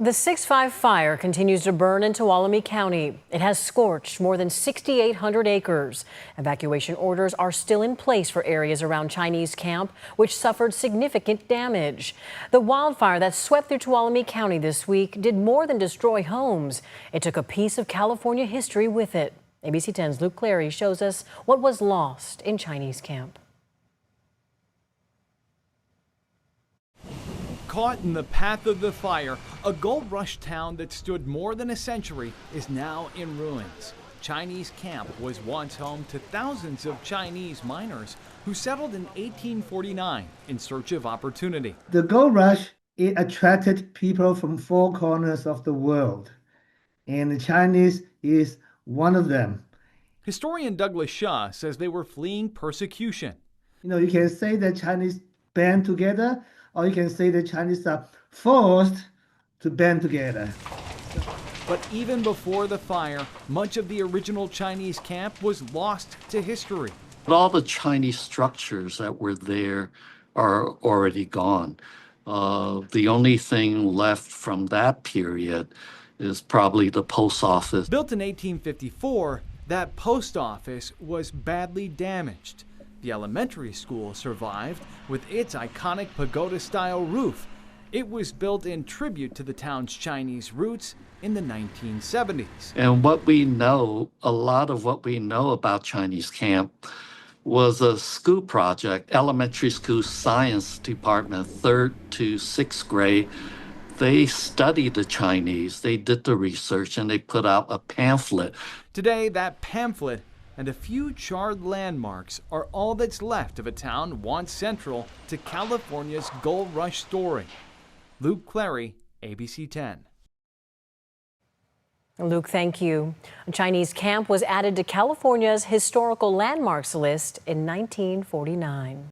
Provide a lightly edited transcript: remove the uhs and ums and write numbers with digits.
The 6.5 fire continues to burn in Tuolumne County. It has scorched more than 6,800 acres. Evacuation orders are still in place for areas around Chinese camp, which suffered significant damage. The wildfire that swept through Tuolumne County this week did more than destroy homes. It took a piece of California history with it. ABC 10's Luke Clary shows us what was lost in Chinese camp. Caught in the path of the fire, a gold rush town that stood more than a century is now in ruins. Chinese Camp was once home to thousands of Chinese miners who settled in 1849 in search of opportunity. The gold rush, it attracted people from four corners of the world, and the Chinese is one of them. Historian Douglas Shaw says they were fleeing persecution. You can say that Chinese band together, or you can say the Chinese are forced to band together. But even before the fire, much of the original Chinese camp was lost to history. All the Chinese structures that were there are already gone. The only thing left from that period is probably the post office. Built in 1854, that post office was badly damaged. The elementary school survived with its iconic pagoda-style roof. It was built in tribute to the town's Chinese roots in the 1970s. And what we know, a lot of what we know about Chinese camp was a school project, elementary school science department, 3rd to 6th grade. They studied the Chinese, they did the research, and they put out a pamphlet. Today, that pamphlet and a few charred landmarks are all that's left of a town once central to California's gold rush story. Luke Clary, ABC 10. Luke, thank you. A Chinese camp was added to California's historical landmarks list in 1949.